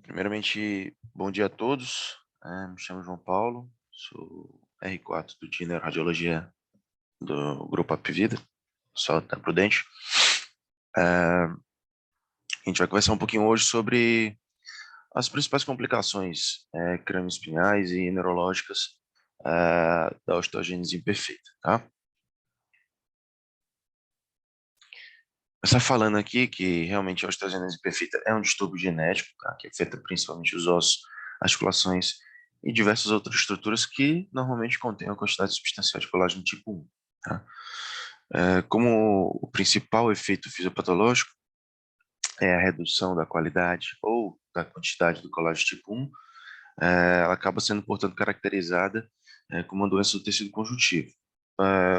Primeiramente, bom dia a todos. Me chamo João Paulo, sou R4 do de Neuroradiologia do Grupo Apvida, só da Prudente. A gente vai conversar um pouquinho hoje sobre as principais complicações crânioespinhais e neurológicas da osteogênese imperfeita, tá? Começar falando aqui que realmente a osteogênese imperfeita é um distúrbio genético, tá? Que afeta principalmente os ossos, articulações e diversas outras estruturas que normalmente contêm uma quantidade substancial de colágeno tipo 1, tá? Como o principal efeito fisiopatológico é a redução da qualidade ou da quantidade do colágeno tipo 1, ela acaba sendo, portanto, caracterizada como uma doença do tecido conjuntivo.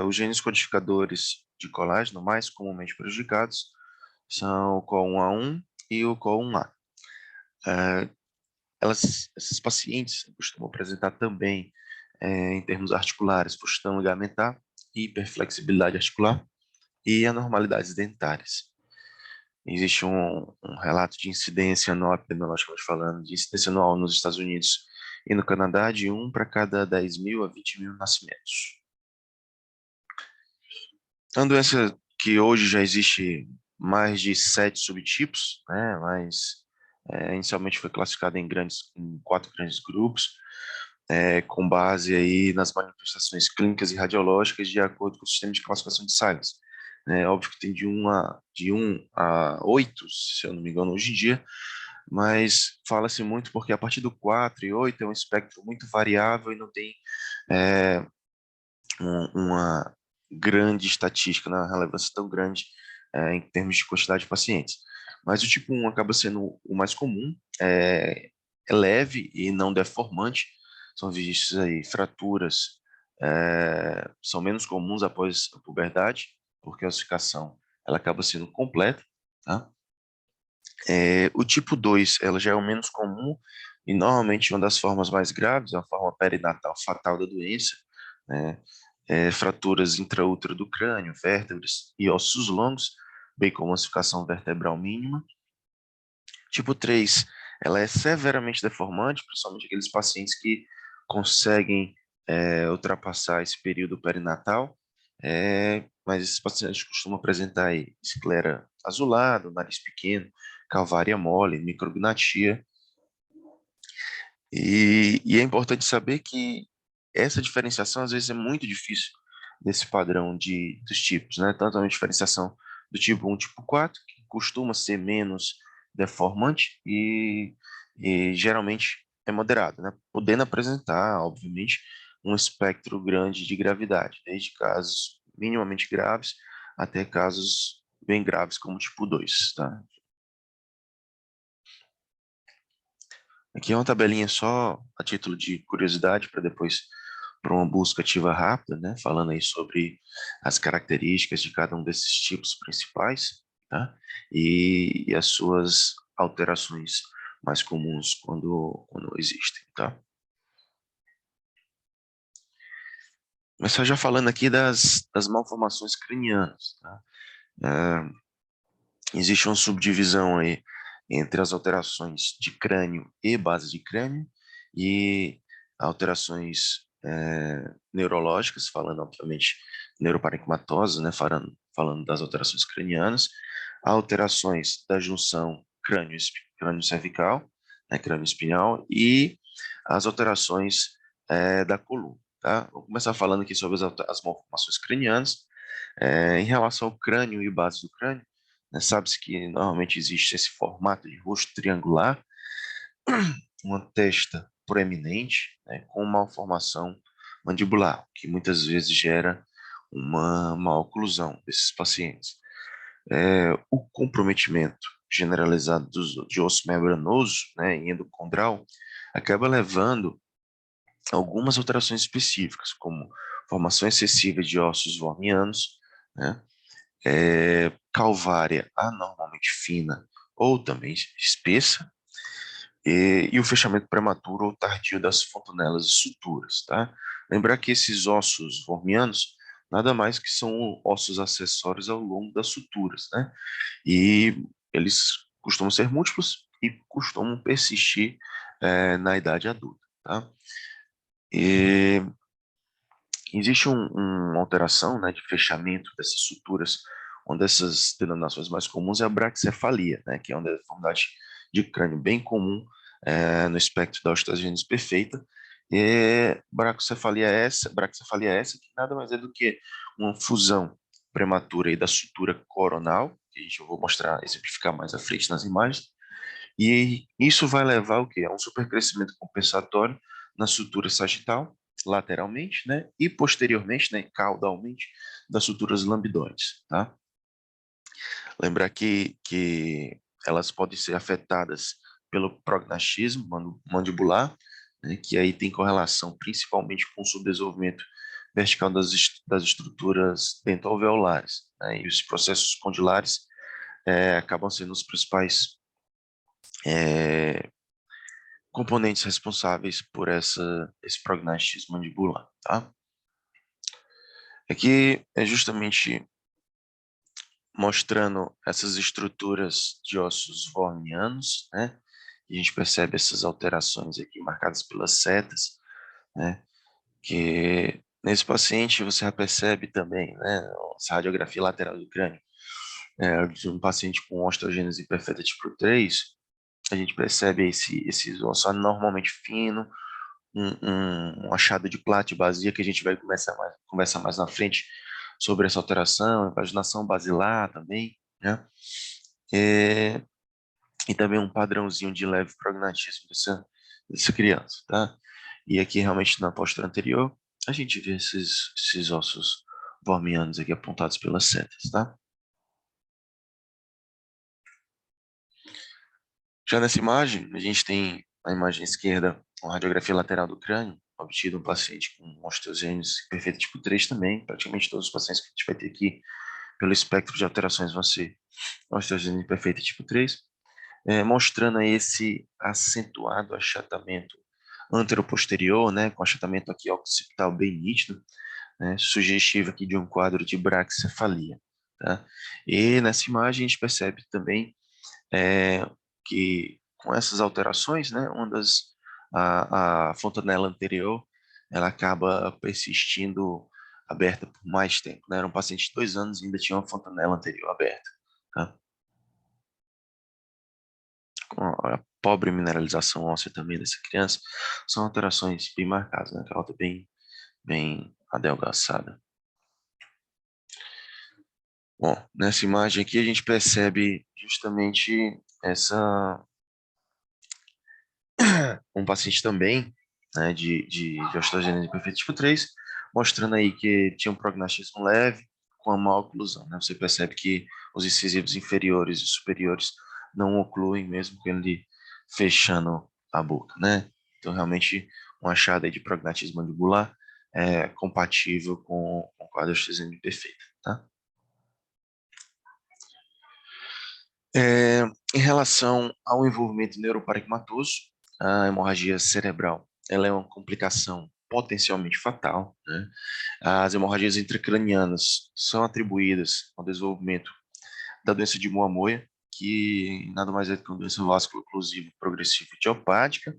Os genes codificadores de colágeno mais comumente prejudicados são o COL1A1 e o COL1A. Esses pacientes costumam apresentar também, em termos articulares, fustão ligamentar, hiperflexibilidade articular e anormalidades dentárias. Existe um relato de incidência anual, epidemiologicamente falando, de incidência anual nos Estados Unidos e no Canadá de 1 para cada 10 mil a 20 mil nascimentos. É uma doença que hoje já existe mais de 7 subtipos, né, mas inicialmente foi classificada em 4 grandes grupos, com base aí nas manifestações clínicas e radiológicas de acordo com o sistema de classificação de Silas. É óbvio que tem de um a 8, se eu não me engano, hoje em dia, mas fala-se muito porque a partir do 4 e 8 é um espectro muito variável e não tem é, uma grande estatística, uma relevância tão grande em termos de quantidade de pacientes. Mas o tipo 1 acaba sendo o mais comum, é leve e não deformante, são vistas aí fraturas, são menos comuns após a puberdade, porque a ossificação ela acaba sendo completa, tá? O tipo 2, ela já é o menos comum e normalmente uma das formas mais graves, é a forma perinatal fatal da doença, né? Fraturas intraútero do crânio, vértebras e ossos longos, bem como ossificação vertebral mínima. Tipo 3, ela é severamente deformante, principalmente aqueles pacientes que conseguem ultrapassar esse período perinatal, mas esses pacientes costumam apresentar aí esclera azulada, nariz pequeno, calvária mole, micrognatia, e é importante saber que essa diferenciação às vezes é muito difícil desse padrão dos tipos, né? Tanto a diferenciação do tipo 1 e tipo 4, que costuma ser menos deformante e geralmente é moderado, né? Podendo apresentar, obviamente, um espectro grande de gravidade, desde casos minimamente graves até casos bem graves como o tipo 2, tá? Aqui é uma tabelinha só a título de curiosidade para depois para uma busca ativa rápida, né? Falando aí sobre as características de cada um desses tipos principais, tá? E as suas alterações mais comuns quando existem, tá? Começar já falando aqui das malformações cranianas, tá? Existe uma subdivisão aí entre as alterações de crânio e base de crânio e alterações neurológicas, falando obviamente neuroparenquimatosas, né, falando das alterações cranianas, alterações da junção crânio-cervical, né, crânio-espinhal e as alterações da coluna. Tá? Vou começar falando aqui sobre as malformações cranianas. Em relação ao crânio e base do crânio, né, sabe-se que normalmente existe esse formato de rosto triangular, uma testa proeminente, né, com malformação mandibular, que muitas vezes gera uma maloclusão desses pacientes. O comprometimento generalizado de osso membranoso, né, e endocondral, acaba levando a algumas alterações específicas, como formação excessiva de ossos vornianos, né, calvária anormalmente fina ou também espessa, e o fechamento prematuro ou tardio das fontanelas e suturas, tá? Lembrar que esses ossos formianos nada mais que são ossos acessórios ao longo das suturas, né? E eles costumam ser múltiplos e costumam persistir na idade adulta, tá? E existe uma alteração, né, de fechamento dessas suturas. Uma dessas denominações mais comuns é a braquicefalia, né, que é uma deformidade de crânio bem comum no espectro da osteogênese perfeita. E braquicefalia é essa que nada mais é do que uma fusão prematura aí da sutura coronal, que eu vou mostrar, exemplificar mais à frente nas imagens, e isso vai levar o quê? A um supercrescimento compensatório na sutura sagital, lateralmente, né? E posteriormente, né, caudalmente, das suturas lambdoides, tá? Lembrar que elas podem ser afetadas pelo prognatismo mandibular, né, que aí tem correlação principalmente com o subdesenvolvimento vertical das estruturas dentoalveolares, né? E os processos condylares acabam sendo os principais é, componentes responsáveis por esse prognatismo mandibular, tá? Aqui é justamente mostrando essas estruturas de ossos vornianos, né? E a gente percebe essas alterações aqui marcadas pelas setas, né? Que nesse paciente você já percebe também, né? Essa radiografia lateral do crânio, de um paciente com osteogênese perfeita tipo 3, a gente percebe esses ossos anormalmente finos, um achado de platina que a gente vai conversar mais na frente sobre essa alteração, invaginação basilar também, né? É, e também um padrãozinho de leve prognatismo dessa criança, tá? E aqui realmente na postura anterior, a gente vê esses ossos vormianos aqui apontados pelas setas, tá? Já nessa imagem, a gente tem na imagem esquerda uma radiografia lateral do crânio, obtida um paciente com osteogênese perfeita tipo 3 também. Praticamente todos os pacientes que a gente vai ter aqui, pelo espectro de alterações, vão ser osteogênese perfeita tipo 3, mostrando aí esse acentuado achatamento anteroposterior, né, com achatamento aqui occipital bem nítido, né, sugestivo aqui de um quadro de braquicefalia, tá? E nessa imagem a gente percebe também que com essas alterações, né, a fontanela anterior, ela acaba persistindo aberta por mais tempo, né? Era um paciente de 2 anos e ainda tinha uma fontanela anterior aberta, tá? Com a pobre mineralização óssea também dessa criança, são alterações bem marcadas, né? Ela está bem adelgaçada. Bom, nessa imagem aqui a gente percebe justamente um paciente também, né, de osteogênese perfeita tipo 3, mostrando aí que tinha um prognatismo leve com a má oclusão, né? Você percebe que os incisivos inferiores e superiores não ocluem mesmo com ele fechando a boca, né? Então, realmente, um achado aí de prognatismo mandibular é compatível com o quadro de osteogênese perfeita, tá? É, em relação ao envolvimento neuroparigmatoso, a hemorragia cerebral, ela é uma complicação potencialmente fatal, né? As hemorragias intracranianas são atribuídas ao desenvolvimento da doença de Moyamoya, que nada mais é do que uma doença vasculo-oclusiva progressiva idiopática,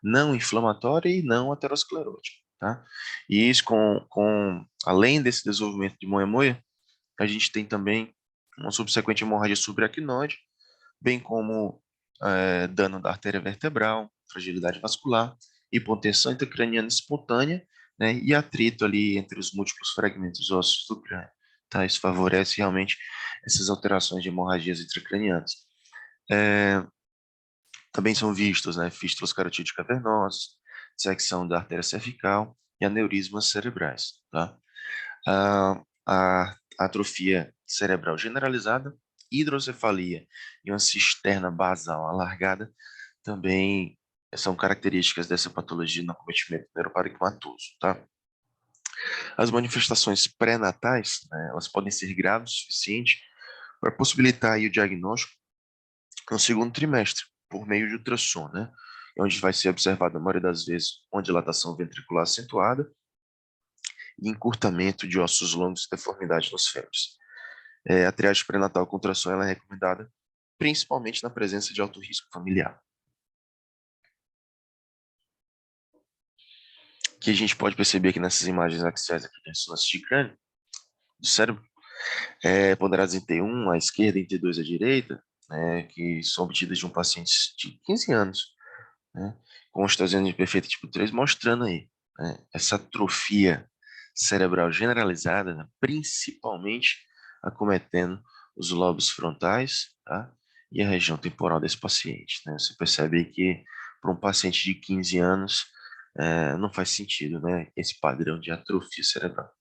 não inflamatória e não aterosclerótica, tá? E isso além desse desenvolvimento de Moyamoya, a gente tem também uma subsequente hemorragia subaracnoide, bem como dano da artéria vertebral, fragilidade vascular, hipotensão intracraniana espontânea, né, e atrito ali entre os múltiplos fragmentos ósseos do crânio. Tá? Isso favorece realmente essas alterações de hemorragias intracranianas. É, também são vistos, né, fístulas carotídeas cavernosas, dissecção da artéria cervical e aneurismas cerebrais. Tá? A atrofia cerebral generalizada, hidrocefalia e uma cisterna basal alargada também são características dessa patologia no acometimento neuroparigmatoso, tá? As manifestações pré-natais, né, elas podem ser graves o suficiente para possibilitar aí o diagnóstico no segundo trimestre, por meio de ultrassom, né? Onde vai ser observado, a maioria das vezes, uma dilatação ventricular acentuada e encurtamento de ossos longos e deformidade nos fêmurs. A triagem pré-natal com ultrassom ela é recomendada principalmente na presença de alto risco familiar. Que a gente pode perceber aqui nessas imagens axiais aqui de ressonância de crânio, do cérebro, ponderadas em T1 à esquerda e em T2 à direita, que são obtidas de um paciente de 15 anos, né, com osteogenese imperfeita tipo 3, mostrando aí, né, essa atrofia cerebral generalizada, né, principalmente acometendo os lobos frontais, tá, e a região temporal desse paciente. Né. Você percebe aí que para um paciente de 15 anos não faz sentido, né, esse padrão de atrofia cerebral.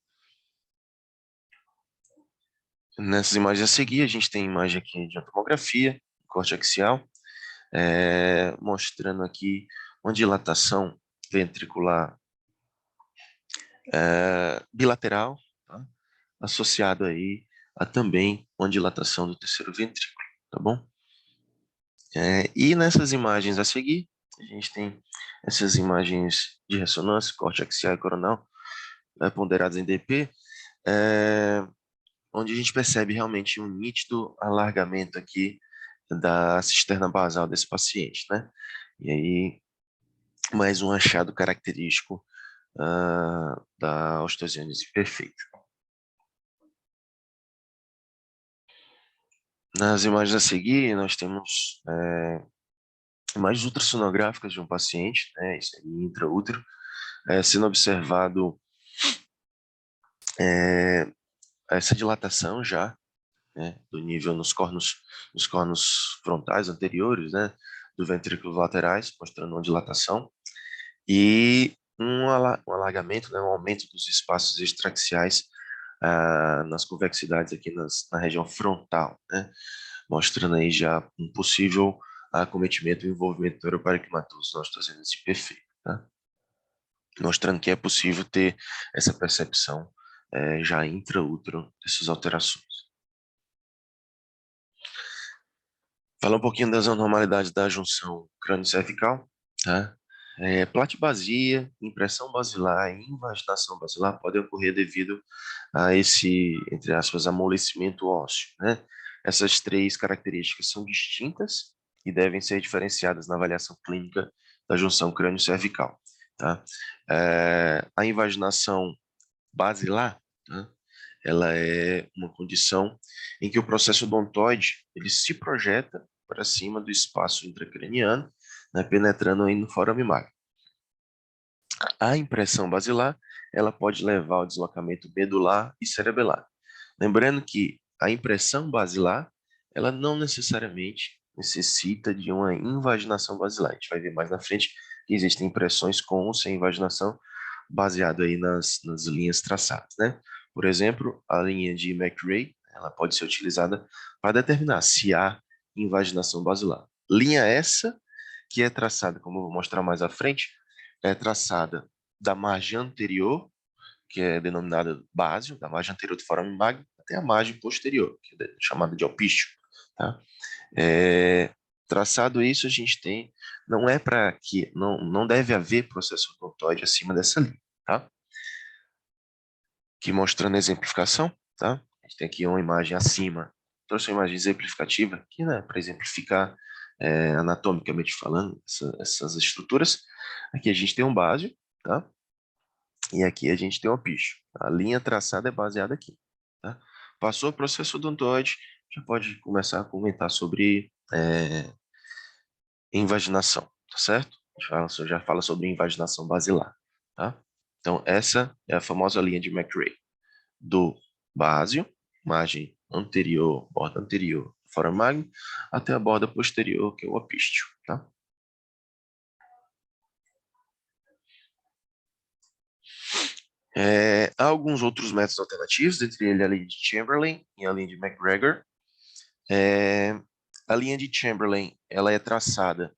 Nessas imagens a seguir, a gente tem imagem aqui de tomografia, corte axial, mostrando aqui uma dilatação ventricular bilateral, tá? Associado aí a também uma dilatação do terceiro ventrículo, tá bom? E nessas imagens a seguir, a gente tem essas imagens de ressonância, corte axial e coronal, ponderadas em DP, onde a gente percebe realmente um nítido alargamento aqui da cisterna basal desse paciente, né? E aí, mais um achado característico da osteogenese perfeita. Nas imagens a seguir, nós temos imagens ultrassonográficas de um paciente, né, isso aí, intraútero, sendo observado essa dilatação já, né, do nível nos cornos frontais anteriores, né, do ventrículo laterais, mostrando uma dilatação, e um alargamento, né, um aumento dos espaços extraxiais nas convexidades aqui na região frontal, né, mostrando aí já um possível acometimento e envolvimento neuroparenquimatoso na osteogenese perfeita, tá? Mostrando que é possível ter essa percepção já intraútero dessas alterações. Falar um pouquinho das anormalidades da junção crânio-cervical, tá? Platibasia, impressão basilar e invaginação basilar podem ocorrer devido a esse, entre aspas, amolecimento ósseo, né? Essas três características são distintas e devem ser diferenciadas na avaliação clínica da junção crânio-cervical, tá? A invaginação basilar, tá? Ela é uma condição em que o processo odontoide ele se projeta para cima do espaço intracraniano, né, penetrando aí no forame magno. A impressão basilar, ela pode levar ao deslocamento medular e cerebelar. Lembrando que a impressão basilar, ela não necessariamente necessita de uma invaginação basilar. A gente vai ver mais na frente que existem impressões com ou sem invaginação, baseado aí nas linhas traçadas, né? Por exemplo, a linha de McRae, ela pode ser utilizada para determinar se há invaginação basilar. Linha essa que é traçada, como eu vou mostrar mais à frente, é traçada da margem anterior, que é denominada básio, da margem anterior do forame magno, até a margem posterior, que é chamada de alpício, tá? Traçado isso, a gente tem, não é para que, não deve haver processo odontoide acima dessa linha, tá? Aqui mostrando a exemplificação, tá? A gente tem aqui uma imagem acima, trouxe uma imagem exemplificativa aqui, né, para exemplificar anatomicamente falando essas estruturas. Aqui a gente tem um básio, tá? E aqui a gente tem um alpício. A linha traçada é baseada aqui, tá? Passou o processo odontoide, já pode começar a comentar sobre invaginação, tá certo? Já fala sobre invaginação basilar, tá? Então, essa é a famosa linha de McRae, do básio, margem anterior, borda anterior, fora magno, até a borda posterior, que é o apístio, tá? Há alguns outros métodos alternativos, entre eles a linha de Chamberlain e a linha de McGregor. A linha de Chamberlain ela é traçada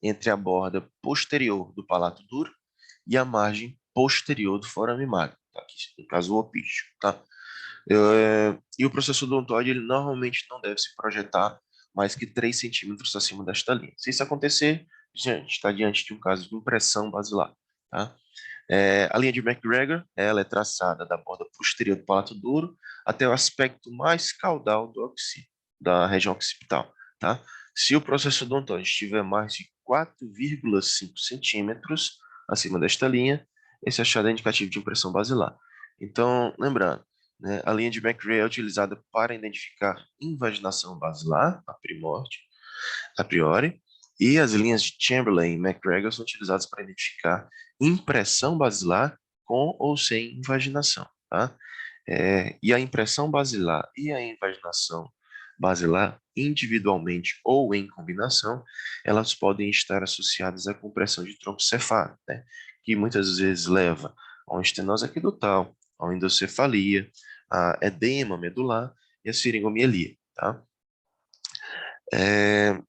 entre a borda posterior do palato duro e a margem posterior do forame magno, tá? Aqui, no caso o opício, tá? E o processo odontoide ele normalmente não deve se projetar mais que 3 centímetros acima desta linha. Se isso acontecer, a gente está diante de um caso de impressão basilar, tá? A linha de McGregor ela é traçada da borda posterior do palato duro até o aspecto mais caudal da região occipital. tá? Se o processo odontóide estiver mais de 4,5 centímetros acima desta linha, esse achado é indicativo de impressão basilar. Então, lembrando, né, a linha de McRae é utilizada para identificar invaginação basilar, a priori, e as linhas de Chamberlain e McGregor são utilizadas para identificar impressão basilar com ou sem invaginação, tá? E a impressão basilar e a invaginação basilar, individualmente ou em combinação, elas podem estar associadas à compressão de tronco cefálico, né? Que muitas vezes leva a uma estenose aquedutal, a uma endocefalia, a edema medular e a seringomielite, tá? É,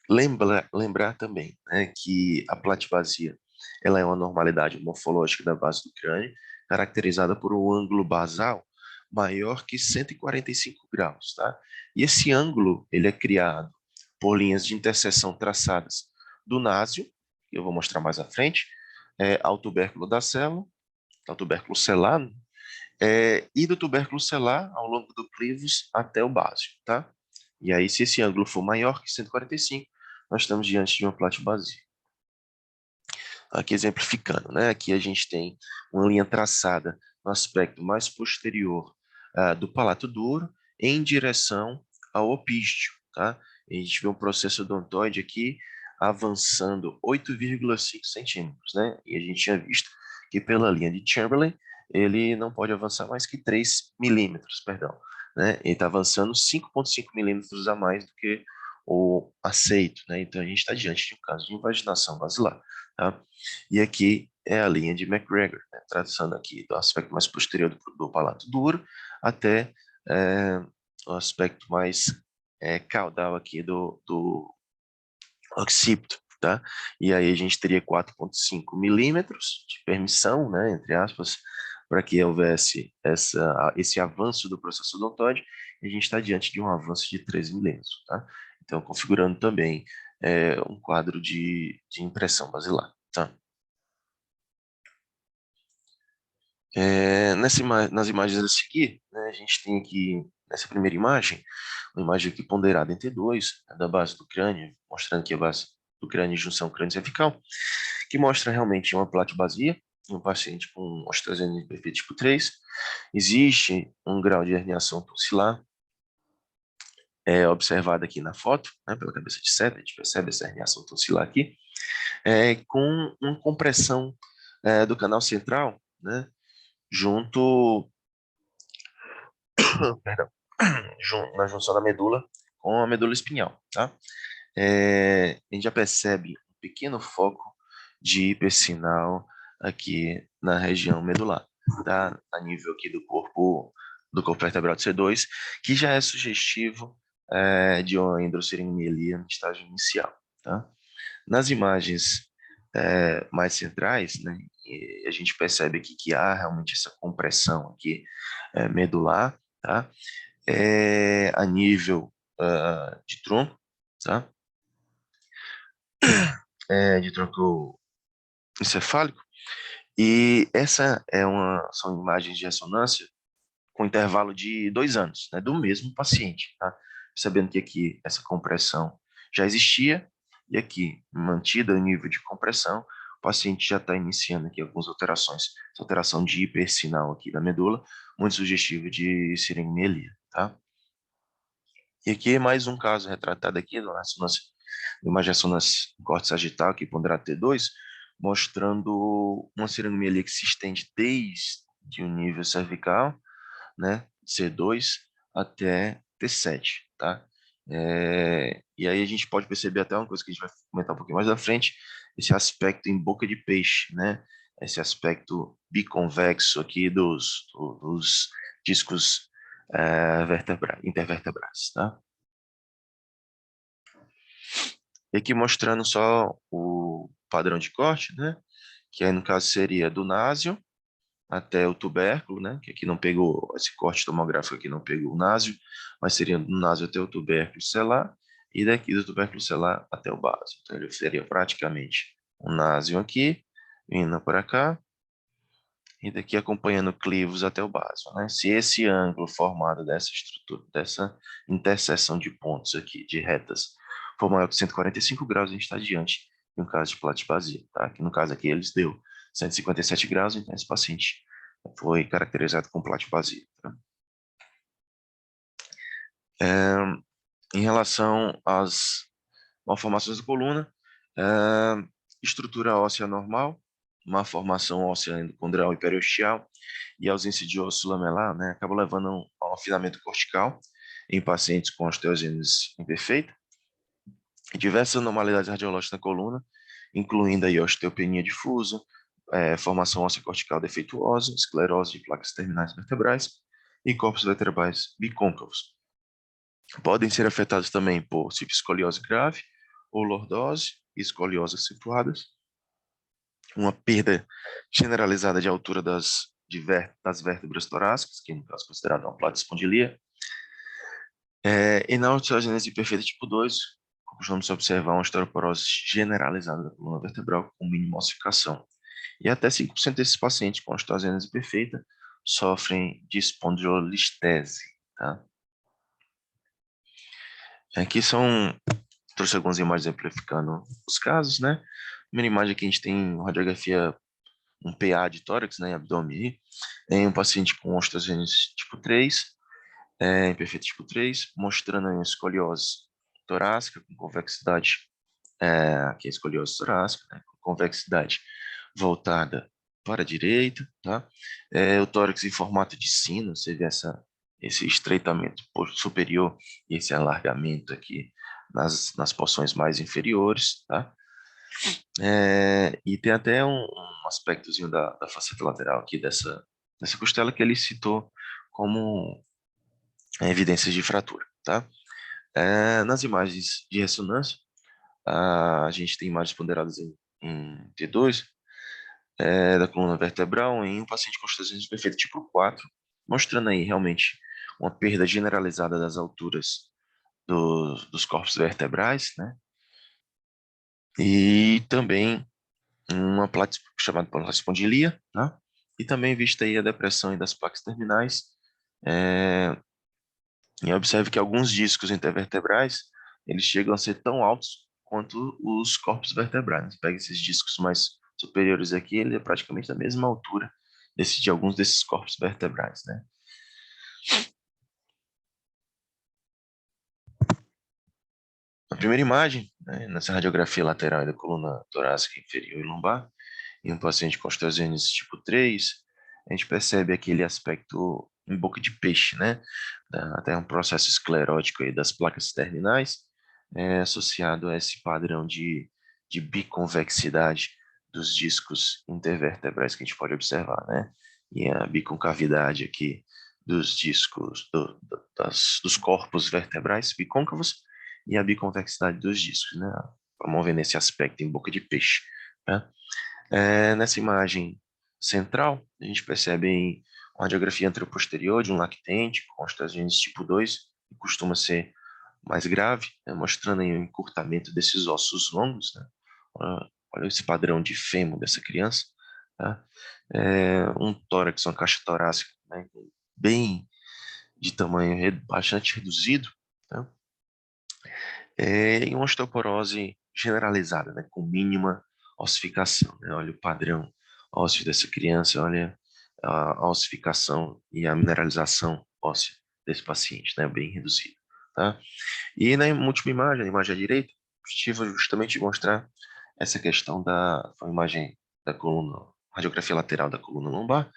lembrar também, né, que a platibasia ela é uma normalidade morfológica da base do crânio, caracterizada por um ângulo basal maior que 145 graus, tá? E esse ângulo ele é criado por linhas de interseção traçadas do násio, que eu vou mostrar mais à frente, ao tubérculo da célula, ao tubérculo celular, e do tubérculo celular ao longo do clivus até o básio, tá? E aí, se esse ângulo for maior que 145, nós estamos diante de uma platibasia. Aqui exemplificando, né? Aqui a gente tem uma linha traçada no aspecto mais posterior do palato duro em direção ao opístio, tá? E a gente vê um processo odontoide aqui avançando 8,5 centímetros, né? E a gente tinha visto que pela linha de Chamberlain ele não pode avançar mais que 3 milímetros, perdão, né? Ele está avançando 5,5 milímetros a mais do que o aceito, né? Então a gente está diante de um caso de invaginação basilar, tá? E aqui é a linha de McGregor, né? Traçando aqui do aspecto mais posterior do palato duro até o aspecto mais caudal aqui do occipito, tá? E aí a gente teria 4,5 milímetros de permissão, né, entre aspas, para que houvesse esse avanço do processo odontóide, e a gente está diante de um avanço de 13 milímetros, tá? Então, configurando também um quadro de impressão basilar, tá? Nas imagens a seguir, né, a gente tem aqui, nessa primeira imagem, uma imagem aqui ponderada em T2, né, da base do crânio, mostrando aqui a base do crânio em junção crânio-cervical, que mostra realmente uma platibasia, um paciente com osteogênese imperfeita tipo 3. Existe um grau de herniação tonsilar, observado aqui na foto, né, pela cabeça de seta, a gente percebe essa herniação tonsilar aqui, com uma compressão do canal central, né, junto perdão, na junção da medula com a medula espinhal, tá? A gente já percebe um pequeno foco de hipersinal aqui na região medular, tá? A nível aqui do corpo vertebral de C2, que já é sugestivo de uma endocerinemielite no estágio inicial, tá? Nas imagens mais centrais, né, a gente percebe aqui que há realmente essa compressão aqui medular, tá? A nível de tronco, tá? De tronco encefálico. E são imagens de ressonância com intervalo de 2 anos, né, do mesmo paciente, tá? Sabendo que aqui essa compressão já existia e aqui, mantida o nível de compressão, o paciente já está iniciando aqui algumas alterações, essa alteração de hipersinal aqui da medula, muito sugestivo de seringomielite, tá? E aqui é mais um caso retratado aqui de uma ressonância em corte sagital, aqui ponderado T2, mostrando uma seringomielite que se estende desde o nível cervical, né, C2 até T7, tá? E aí a gente pode perceber até uma coisa que a gente vai comentar um pouquinho mais à frente, esse aspecto em boca de peixe, né? Esse aspecto biconvexo aqui dos discos intervertebrais, tá? E aqui mostrando só o padrão de corte, né? Que aí no caso seria do násio até o tubérculo, né? Que aqui não pegou, esse corte tomográfico aqui não pegou o násio, mas seria do násio até o tubérculo celular e daqui do tubérculo celular até o básio. Então ele seria praticamente um násio aqui, vindo para cá, e daqui acompanhando o clivos até o básio, né? Se esse ângulo formado dessa estrutura, dessa interseção de pontos aqui, de retas, for maior que 145 graus, a gente está diante de um caso de platisbasia, tá? Que no caso aqui eles deu 157 graus, então esse paciente foi caracterizado com platisbasia, tá? Em relação às malformações da coluna, estrutura óssea normal, uma formação óssea endocondral e periosteal e ausência de osso lamelar, né, acaba levando ao afinamento cortical em pacientes com osteogênese imperfeita, e diversas anormalidades radiológicas na coluna, incluindo aí osteopenia difusa, formação óssea cortical defeituosa, esclerose de placas terminais vertebrais e corpos vertebrais bicôncavos. Podem ser afetados também por escoliose grave ou lordose e escoliose acentuadas, uma perda generalizada de altura das vértebras torácicas, que no caso é considerada uma platyspondilia, e na osteogenese perfeita tipo 2, costumamos observar uma osteoporose generalizada da coluna vertebral com mínima ossificação. E até 5% desses pacientes com osteogenese perfeita sofrem de espondilolistese, tá? Aqui trouxe algumas imagens exemplificando os casos, né? Primeira imagem aqui a gente tem radiografia, um PA de tórax, né, abdômen, em um paciente com osteogenese tipo 3, imperfeito tipo 3, mostrando a escoliose torácica com convexidade, aqui a escoliose torácica, né, com convexidade voltada para a direita, tá? O tórax em formato de sino, você vê esse estreitamento superior e esse alargamento aqui nas porções mais inferiores, tá? E tem até um aspectozinho da faceta lateral aqui dessa costela que ele citou como evidências de fratura, tá? Nas imagens de ressonância, a gente tem imagens ponderadas em T2, da coluna vertebral em um paciente com osteogenese perfeita tipo 4, mostrando aí realmente uma perda generalizada das alturas dos corpos vertebrais, né? E também uma chamada platispondilia, né? E também vista aí a depressão das placas terminais. E observe que alguns discos intervertebrais, eles chegam a ser tão altos quanto os corpos vertebrais. Pega esses discos mais superiores aqui, ele é praticamente da mesma altura de alguns desses corpos vertebrais, né? Na primeira imagem, né, nessa radiografia lateral da coluna torácica inferior e lombar, em um paciente com osteogenese tipo 3, a gente percebe aquele aspecto em boca de peixe, né? Até um processo esclerótico aí das placas terminais, associado a esse padrão de biconvexidade dos discos intervertebrais que a gente pode observar, né? E a biconcavidade aqui dos discos, dos corpos vertebrais bicôncavos e a biconvexidade dos discos, né? Promovendo esse aspecto em boca de peixe, né? Nessa imagem central, a gente percebe uma radiografia anteroposterior de um lactente com osteogenese tipo 2, que costuma ser mais grave, né, mostrando aí o encurtamento desses ossos longos, né? Olha esse padrão de fêmur dessa criança, tá? Um tórax, uma caixa torácica, né, bem de tamanho bastante reduzido, tá? E uma osteoporose generalizada, né, com mínima ossificação, né? Olha o padrão ósseo dessa criança, olha a ossificação e a mineralização óssea desse paciente, né, bem reduzida, tá? E na última imagem, a imagem à direita, objetivo justamente de mostrar essa questão foi a imagem da coluna, radiografia lateral da coluna lombar,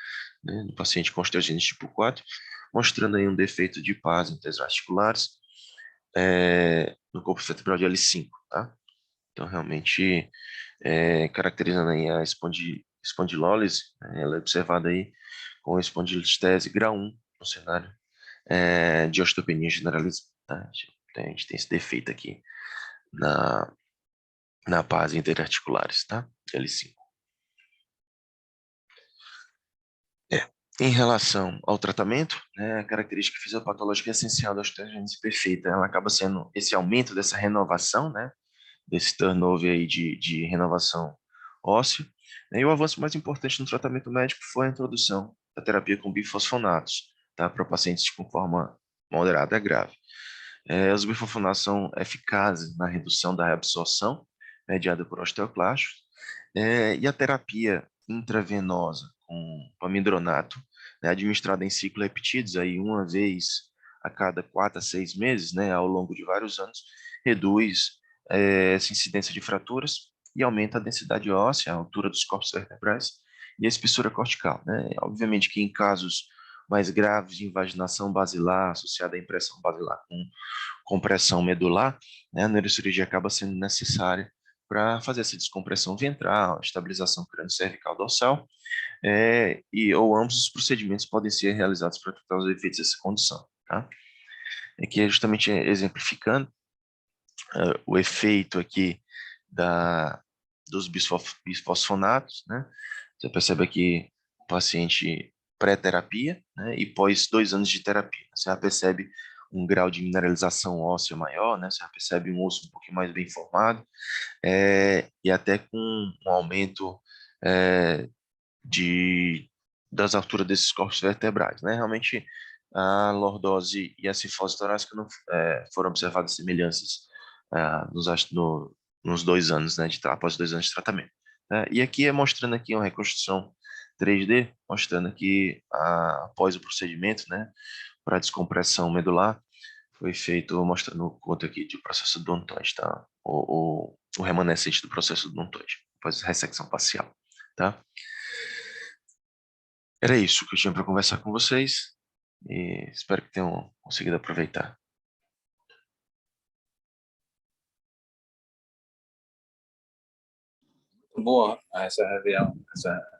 né, do paciente com osteogenese tipo 4, mostrando aí um defeito de paz interarticulares, no corpo vertebral de L5, tá? Então, realmente, caracterizando aí a espondilólise, né, ela é observada aí com espondilolistese grau 1 no cenário de osteopenia generalizada, tá? Então, a gente tem esse defeito aqui na paz interarticulares, tá? De L5. Em relação ao tratamento, né, a característica fisiopatológica essencial da osteogenese perfeita, ela acaba sendo esse aumento dessa renovação, né, desse turnover aí de renovação óssea. E o avanço mais importante no tratamento médico foi a introdução da terapia com bifosfonatos, tá, para pacientes com forma moderada a grave. Os bifofonatos são eficazes na redução da reabsorção mediada por osteoclastos, e a terapia intravenosa com pamidronato, né, administrada em ciclo repetidos, aí uma vez a cada 4 a 6 meses, né, ao longo de vários anos, reduz essa incidência de fraturas e aumenta a densidade óssea, a altura dos corpos vertebrais e a espessura cortical, né? Obviamente que em casos mais graves de invaginação basilar associada à impressão basilar com compressão medular, né, a neurocirurgia acaba sendo necessária para fazer essa descompressão ventral, estabilização crânio-cervical dorsal, ou ambos os procedimentos podem ser realizados para tratar os efeitos dessa condição, tá? Aqui é justamente exemplificando o efeito aqui da, dos bisfosfonatos, né? Você percebe aqui o paciente pré-terapia, né? E pós 2 anos de terapia. Você já percebe um grau de mineralização óssea maior, né? Você já percebe um osso um pouquinho mais bem formado, e até com um aumento é, das alturas desses corpos vertebrais, né? Realmente, a lordose e a cifose torácica não foram observadas semelhanças nos 2 anos, né, após 2 anos de tratamento, né? E aqui é mostrando aqui uma reconstrução 3D, mostrando aqui após o procedimento, né, para descompressão medular, foi feito, mostrando o quanto aqui de processo odontoide, tá? O remanescente do processo odontoide, após a ressecção facial, tá? Era isso que eu tinha para conversar com vocês e espero que tenham conseguido aproveitar. Boa essa reunião, essa